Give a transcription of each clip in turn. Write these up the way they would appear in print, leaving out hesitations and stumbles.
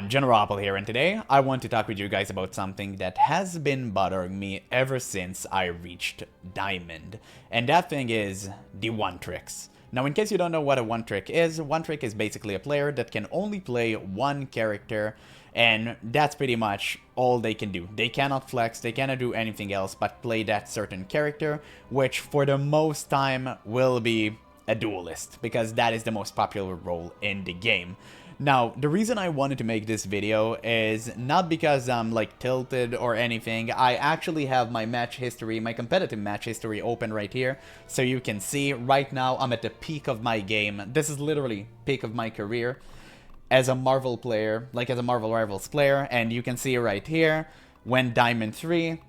everyone, GeneralApple here, and today I want to talk with you guys about something that has been bothering me ever since I reached Diamond, and that thing is the one tricks. Now, in case you don't know what a one trick is basically a player that can only play one character, and that's pretty much all they can do. They cannot flex, they cannot do anything else but play that certain character, which for the most time will be a duelist, because that is the most popular role in the game. Now, the reason I wanted to make this video is not because I'm like tilted or anything. I actually have my match history, my competitive match history open right here. So you can see right now I'm at the peak of my game. This is literally peak of my career as a Marvel player, like as a Marvel Rivals player. And you can see right here, when Diamond 3,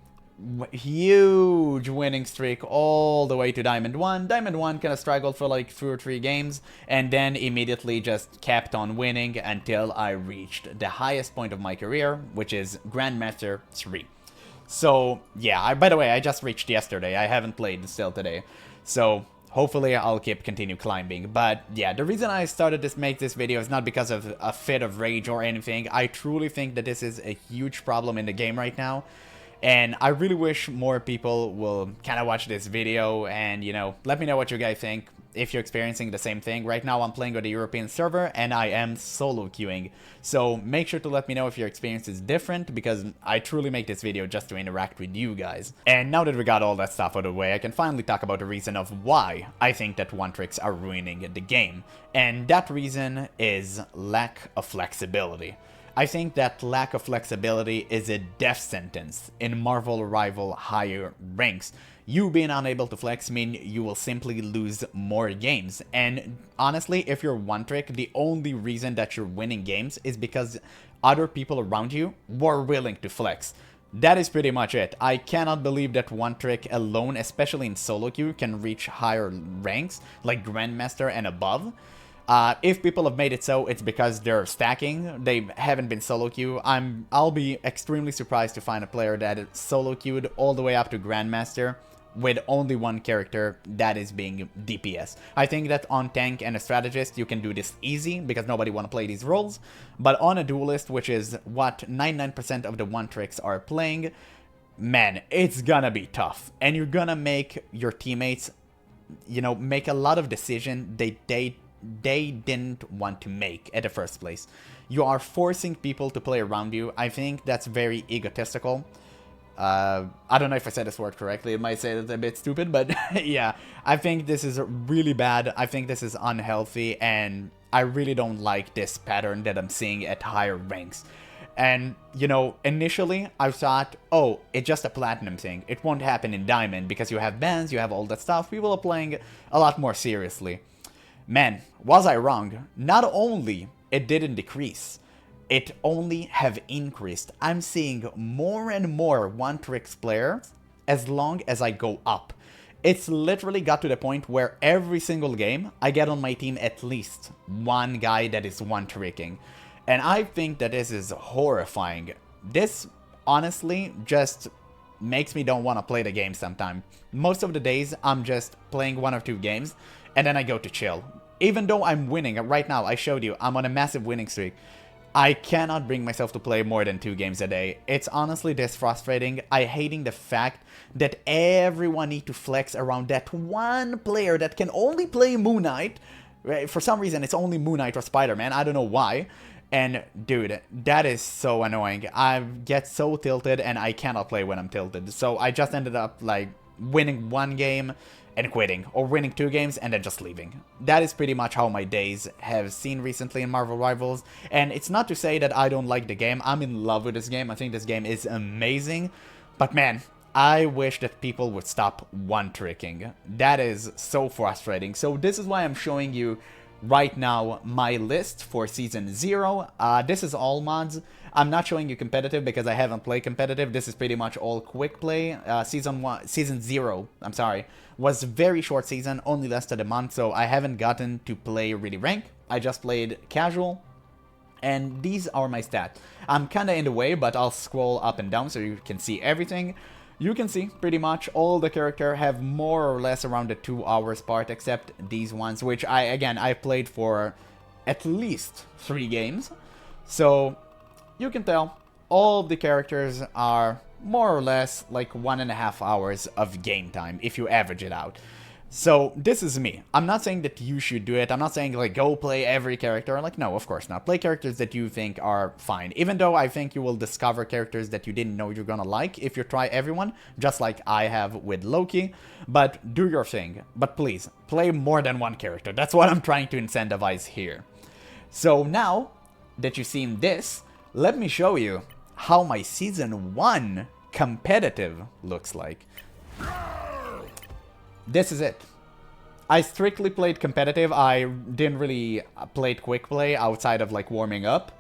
huge winning streak all the way to Diamond 1. Diamond 1 kind of struggled for like 2 or 3 games and then immediately just kept on winning until I reached the highest point of my career, which is Grandmaster 3. So yeah, by the way, I just reached yesterday. I haven't played still today. So hopefully I'll continue climbing. But yeah, the reason I started to make this video is not because of a fit of rage or anything. I truly think that this is a huge problem in the game right now. And I really wish more people will kind of watch this video and, you know, let me know what you guys think if you're experiencing the same thing. Right now I'm playing on the European server and I am solo queuing. So make sure to let me know if your experience is different, because I truly make this video just to interact with you guys. And now that we got all that stuff out of the way, I can finally talk about the reason of why I think that one tricks are ruining the game. And that reason is lack of flexibility. I think that lack of flexibility is a death sentence in Marvel Rival higher ranks. You being unable to flex mean you will simply lose more games. And honestly, if you're one trick, the only reason that you're winning games is because other people around you were willing to flex. That is pretty much it. I cannot believe that one trick alone, especially in solo queue, can reach higher ranks like Grandmaster and above. If people have made it so, it's because they're stacking. They haven't been solo queue. I'll be extremely surprised to find a player that is solo queued all the way up to Grandmaster with only one character that is being DPS. I think that on tank and a strategist you can do this easy because nobody want to play these roles. But on a duelist, which is what 99% of the one tricks are playing, man, it's gonna be tough. And you're gonna make your teammates, you know, make a lot of decisions they didn't want to make at the first place. You are forcing people to play around you. I think that's very egotistical. I don't know if I said this word correctly. It might say it's a bit stupid, but yeah, I think this is really bad. I think this is unhealthy, and I really don't like this pattern that I'm seeing at higher ranks. And, you know, initially I thought, oh, it's just a platinum thing. It won't happen in Diamond because you have bans, you have all that stuff. People are playing a lot more seriously. Man, was I wrong? Not only it didn't decrease, it only have increased. I'm seeing more and more one tricks players as long as I go up. It's literally got to the point where every single game I get on my team at least one guy that is one tricking. And I think that this is horrifying. This honestly just makes me don't want to play the game sometimes. Most of the days I'm just playing 1 or 2 games and then I go to chill. Even though I'm winning, right now I showed you I'm on a massive winning streak, I cannot bring myself to play more than 2 games a day. It's honestly this frustrating. I hating the fact that everyone need to flex around that one player that can only play Moon Knight. For some reason it's only Moon Knight or Spider-Man, I don't know why. And dude, that is so annoying. I get so tilted and I cannot play when I'm tilted. So I just ended up like winning 1 game and quitting, or winning 2 games and then just leaving. That is pretty much how my days have seen recently in Marvel Rivals. And it's not to say that I don't like the game. I'm in love with this game. I think this game is amazing. But man, I wish that people would stop one tricking. That is so frustrating. So this is why I'm showing you right now my list for Season 0. This is all mods. I'm not showing you competitive because I haven't played competitive. This is pretty much all quick play. Season 0, I'm sorry, was a very short season, only lasted a month, so I haven't gotten to play really rank. I just played casual, and these are my stats. I'm kinda in the way, but I'll scroll up and down so you can see everything. You can see pretty much all the character have more or less around the 2 hours part, except these ones, which I played for at least 3 games. So you can tell all of the characters are more or less like 1.5 hours of game time if you average it out. So this is me. I'm not saying that you should do it. I'm not saying like go play every character. Like, no, of course not. Play characters that you think are fine. Even though I think you will discover characters that you didn't know you're gonna like if you try everyone, just like I have with Loki. But do your thing. But please, play more than one character. That's what I'm trying to incentivize here. So now that you've seen this, let me show you how my Season 1 competitive looks like. This is it. I strictly played competitive. I didn't really play quick play outside of like warming up.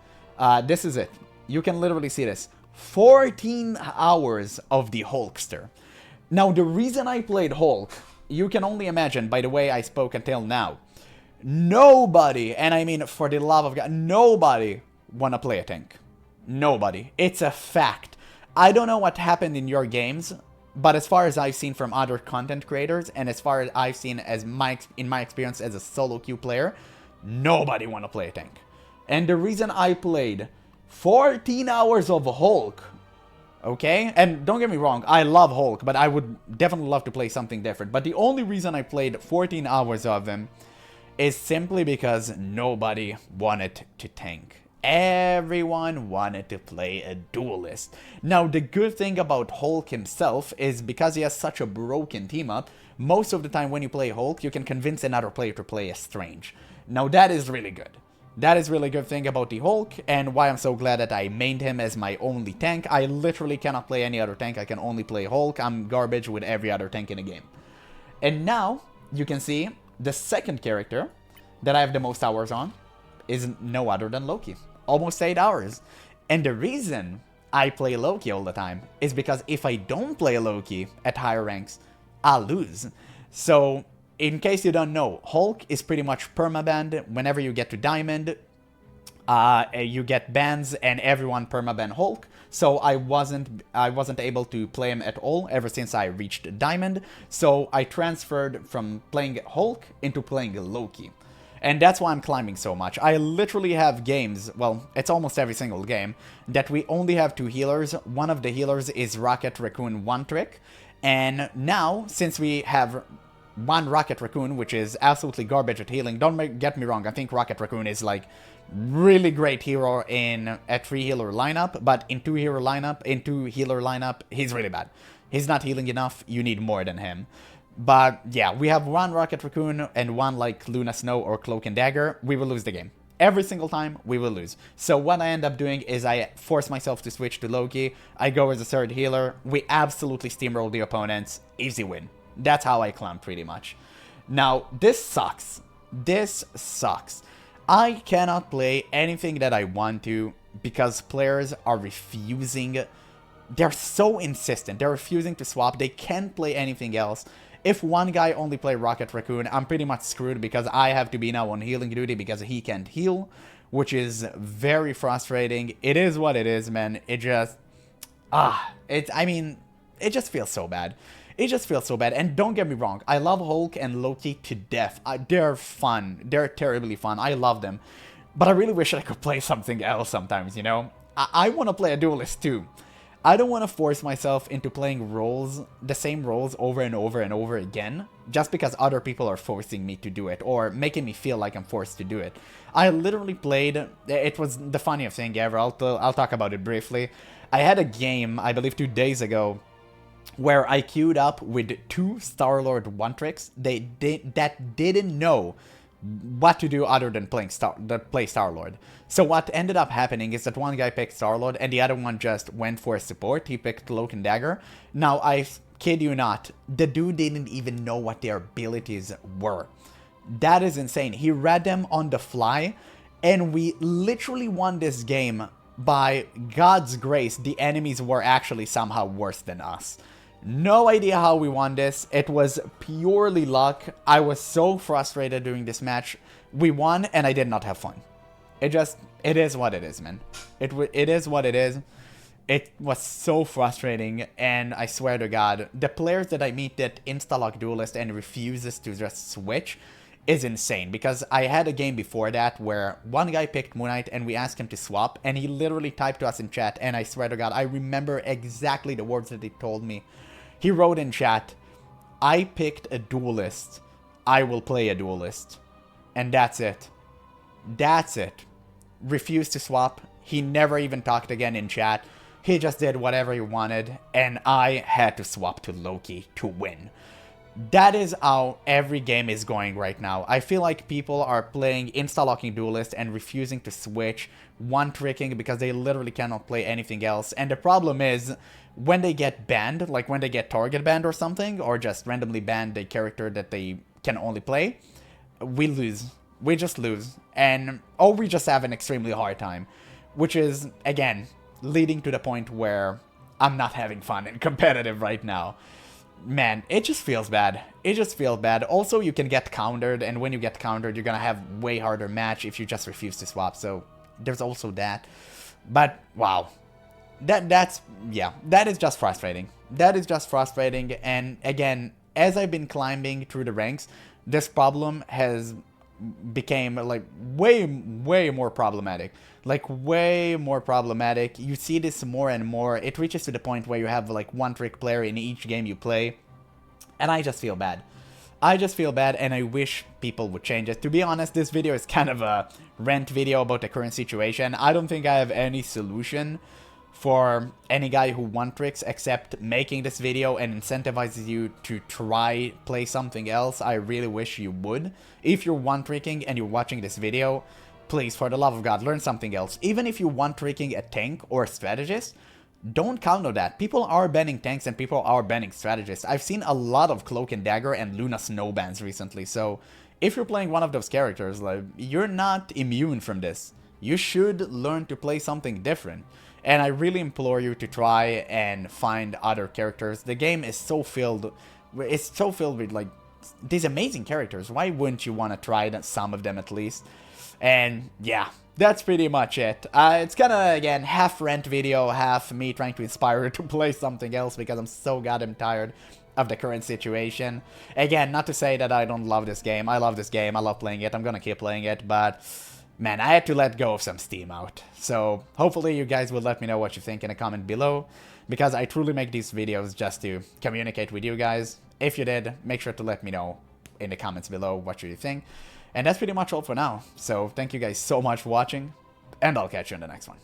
This is it. You can literally see this. 14 hours of the Hulkster. Now, the reason I played Hulk, you can only imagine by the way I spoke until now. Nobody, and I mean for the love of God, nobody wanna play a tank. Nobody. It's a fact. I don't know what happened in your games, but as far as I've seen from other content creators, and as far as I've seen as in my experience as a solo queue player, nobody want to play a tank. And the reason I played 14 hours of Hulk, okay? And don't get me wrong, I love Hulk, but I would definitely love to play something different. But the only reason I played 14 hours of him is simply because nobody wanted to tank. Everyone wanted to play a duelist. Now, the good thing about Hulk himself is because he has such a broken team up, most of the time when you play Hulk, you can convince another player to play as Strange. Now, that is really good. That is really good thing about the Hulk, and why I'm so glad that I mained him as my only tank. I literally cannot play any other tank, I can only play Hulk. I'm garbage with every other tank in the game. And now, you can see, the second character that I have the most hours on is no other than Loki. Almost 8 hours. And the reason I play Loki all the time is because if I don't play Loki at higher ranks, I'll lose. So, in case you don't know, Hulk is pretty much permabanned. Whenever you get to Diamond, you get bans and everyone permaban Hulk. So I wasn't able to play him at all ever since I reached Diamond. So I transferred from playing Hulk into playing Loki. And that's why I'm climbing so much. I literally have games, well, it's almost every single game, that we only have 2 healers. One of the healers is Rocket Raccoon One Trick. And now, since we have one Rocket Raccoon, which is absolutely garbage at healing, don't get me wrong, I think Rocket Raccoon is like really great hero in a 3 healer lineup, but in 2 healer lineup, he's really bad. He's not healing enough, you need more than him. But yeah, we have one Rocket Raccoon and one like Luna Snow or Cloak and Dagger. We will lose the game. Every single time, we will lose. So what I end up doing is I force myself to switch to Loki. I go as a third healer. We absolutely steamroll the opponents. Easy win. That's how I climb pretty much. Now, this sucks. This sucks. I cannot play anything that I want to because players are refusing. They're so insistent. They're refusing to swap. They can't play anything else. If one guy only play Rocket Raccoon, I'm pretty much screwed because I have to be now on healing duty because he can't heal, which is very frustrating. It is what it is, man. It just, it just feels so bad. It just feels so bad. And don't get me wrong, I love Hulk and Loki to death. They're fun. They're terribly fun. I love them. But I really wish I could play something else sometimes, you know? I want to play a duelist too. I don't want to force myself into playing roles, the same roles over and over and over again, just because other people are forcing me to do it, or making me feel like I'm forced to do it. I literally played, it was the funniest thing ever, I'll talk about it briefly. I had a game, I believe 2 days ago, where I queued up with 2 Star-Lord one-tricks that didn't know what to do other than play Star-Lord. So what ended up happening is that one guy picked Star-Lord and the other one just went for support. He picked Cloak and Dagger. Now, I kid you not, the dude didn't even know what their abilities were. That is insane. He read them on the fly, and we literally won this game by God's grace. The enemies were actually somehow worse than us. No idea how we won this. It was purely luck. I was so frustrated during this match. We won, and I did not have fun. It is what it is, man. It is what it is. It was so frustrating, and I swear to God, the players that I meet that insta-lock duelist and refuses to just switch, is insane, because I had a game before that where one guy picked Moon Knight and we asked him to swap, and he literally typed to us in chat, and I swear to God, I remember exactly the words that he told me. He wrote in chat, "I picked a duelist. I will play a duelist." And that's it. That's it. Refused to swap. He never even talked again in chat. He just did whatever he wanted, and I had to swap to Loki to win. That is how every game is going right now. I feel like people are playing insta-locking Duelist and refusing to switch, one-tricking because they literally cannot play anything else. And the problem is, when they get banned, like when they get target banned or something, or just randomly banned a character that they can only play, we lose. We just lose. Or we just have an extremely hard time. Which is, again, leading to the point where I'm not having fun in competitive right now. Man, it just feels bad. It just feels bad. Also, you can get countered, and when you get countered, you're gonna have way harder match if you just refuse to swap, so there's also that. But, wow. That is just frustrating. That is just frustrating, and again, as I've been climbing through the ranks, this problem has became, like, way more problematic. Like, way more problematic. You see this more and more. It reaches to the point where you have, like, one-trick player in each game you play. And I just feel bad. I just feel bad, and I wish people would change it. To be honest, this video is kind of a rant video about the current situation. I don't think I have any solution for any guy who one-tricks except making this video and incentivizes you to try play something else. I really wish you would. If you're one-tricking and you're watching this video, please, for the love of God, learn something else. Even if you're one-tricking a tank or a strategist, don't count on that. People are banning tanks and people are banning strategists. I've seen a lot of Cloak and Dagger and Luna Snow bans recently, so if you're playing one of those characters, like, you're not immune from this. You should learn to play something different. And I really implore you to try and find other characters. The game is so filled, it's so filled with, like, these amazing characters. Why wouldn't you want to try some of them at least? And yeah, that's pretty much it. It's kind of, again, half rant video, half me trying to inspire you to play something else because I'm so goddamn tired of the current situation. Again, not to say that I don't love this game. I love this game. I love playing it. I'm gonna keep playing it, but man, I had to let go of some steam out. So hopefully you guys will let me know what you think in a comment below, because I truly make these videos just to communicate with you guys. If you did, make sure to let me know in the comments below what you think. And that's pretty much all for now. So thank you guys so much for watching, and I'll catch you in the next one.